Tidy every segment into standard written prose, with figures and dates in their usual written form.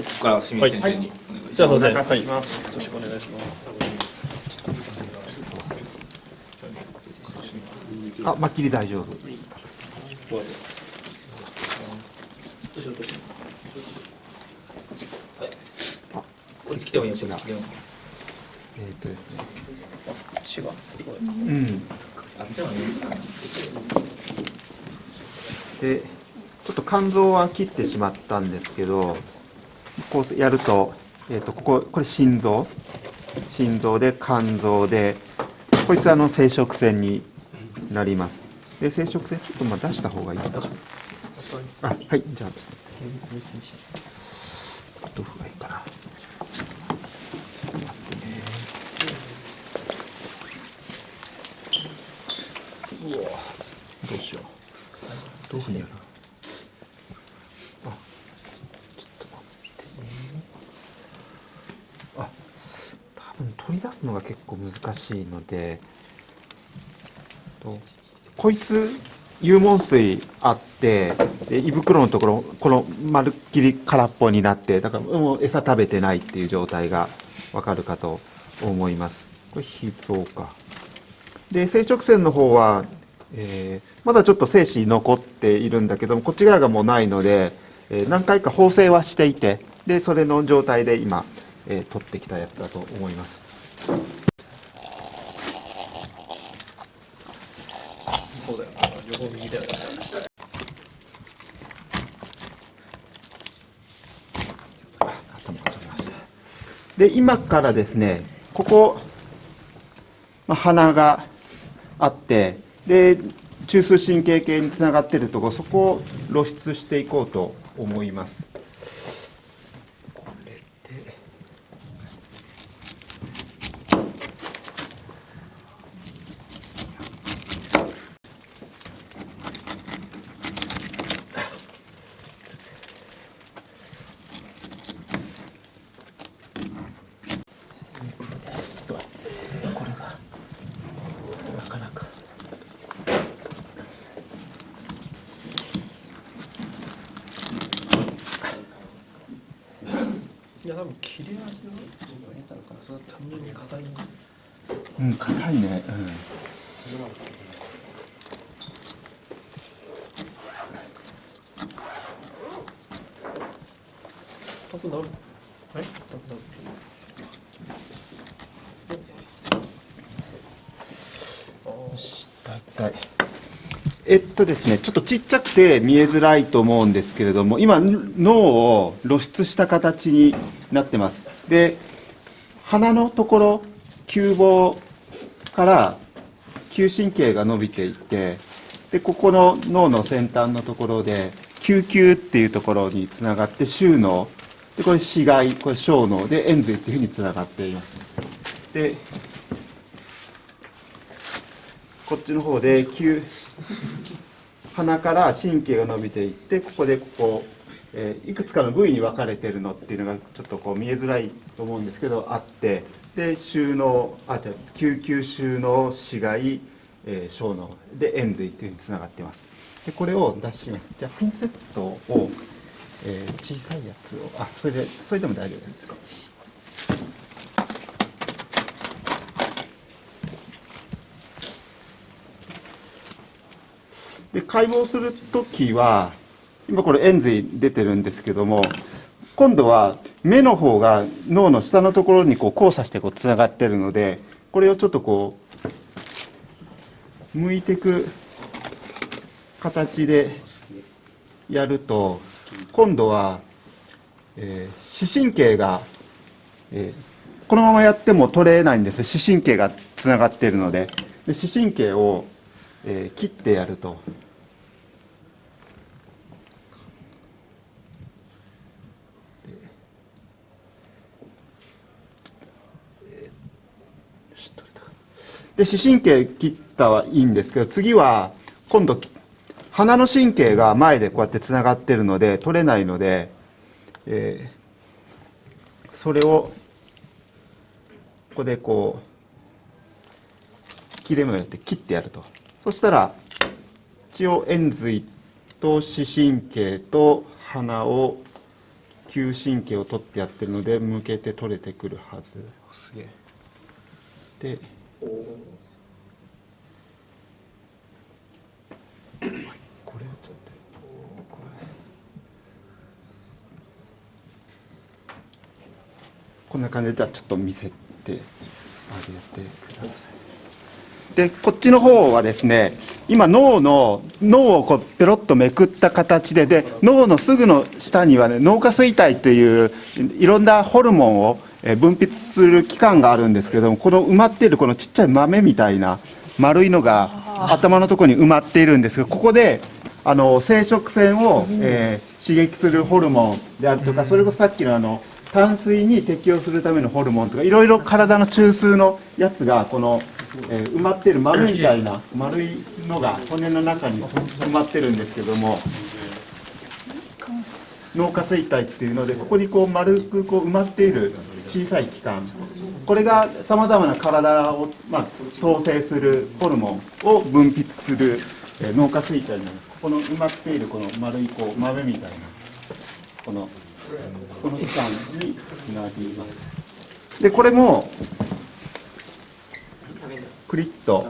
ここから清水先生にお願いします。じゃあ、お先生、願いします。よろしくお願いします。あ、まきり大丈夫。ここです。こっち来てもいいよ。こっち来てもいいよ。ですね。血がすごい。あっちもいいですか。で、ちょっと肝臓は切ってしまったんですけど、こうやると、これ心臓で肝臓で、こいつ生殖腺になります。で、生殖腺ちょっと出した方がいいかな。あ、はい、じゃあですね。どうがいいかな。どうしよう。どうふうにやる。あ、ちょっと待ってね。あ、多分取り出すのが結構難しいので、こいつ幽門水あって、で胃袋のところこのまるっきり空っぽになって、だからもう餌食べてないっていう状態がわかるかと思います。これ脾臓か。で生殖腺の方はまだちょっと精子残っているんだけども、こっち側がもうないので、何回か縫製はしていて、でそれの状態で今、取ってきたやつだと思います。そうだよ。両方右だよ。頭が取れました。で今からですね、ここ、鼻があって、で中枢神経系につながっているところ、そこを露出していこうと思います。これでこれがなかなか。いや、多分切れ味を入れたのかな。それは単純に硬いね。硬いね。多分なる。はい。多分なる。大体ですね、ちょっとちっちゃくて見えづらいと思うんですけれども、今脳を露出した形になってます。で鼻のところ、球房から嗅神経が伸びていて、でここの脳の先端のところで嗅球っていうところにつながって、周脳で、これ視外、これ小脳で延髄っていうふうにつながっています。でこっちの方で鼻から神経が伸びていって、ここでいくつかの部位に分かれてるのっていうのがちょっと見えづらいと思うんですけどあって、で嗅球収納視外、小脳で延髄っていうふうにつながっています。でこれを出します。じゃあピンセットを、小さいやつをそれでも大丈夫です。で解剖するときは、今これ延髄出てるんですけども、今度は目の方が脳の下のところに交差してつながってるので、これをちょっと向いていく形でやると、今度は、視神経が、このままやっても取れないんです。視神経がつながっているので、視神経を、切ってやると。で視神経切ったはいいんですけど、次は今度鼻の神経が前でこうやってつながってるので取れないので、それをここで切れ目をやって切ってやると。そしたら一応延髄と視神経と鼻を嗅神経を取ってやってるので向けて取れてくるはずすげえ。で、これをちょっとこんな感じで、じゃあちょっと見せてあげてください。でこっちの方はですね、今脳をこうペロッとめくった形で、脳のすぐの下にはね、脳下垂体といういろんなホルモンを分泌する器官があるんですけれども、この埋まっているこのちっちゃい豆みたいな丸いのが頭のところに埋まっているんですが、ここで生殖腺を、刺激するホルモンであるとか、それこそさっきの淡水に適応するためのホルモンとか、いろいろ体の中枢のやつがこの、埋まっている豆みたいな丸いのが骨の中に埋まってるんですけども、脳下垂体っていうので、ここにこう丸くこう埋まっている小さい器官、これがさまざまな体を、統制するホルモンを分泌する、脳下垂体になります。ここの埋まっているこの丸いこう豆みたいなこの器官につなぎます。でこれもクリッと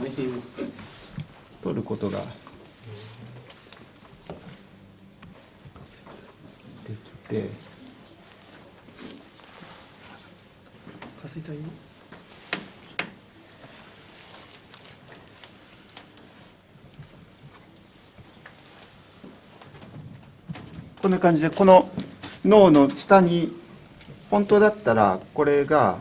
取ることができて、下垂体にこんな感じで、この脳の下に本当だったらこれが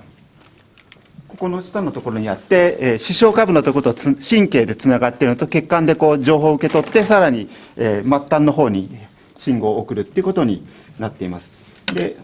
ここの下のところにあって、視床下部のところと神経でつながっているのと血管でこう情報を受け取って、さらに、末端の方に信号を送るっていうことになっています。で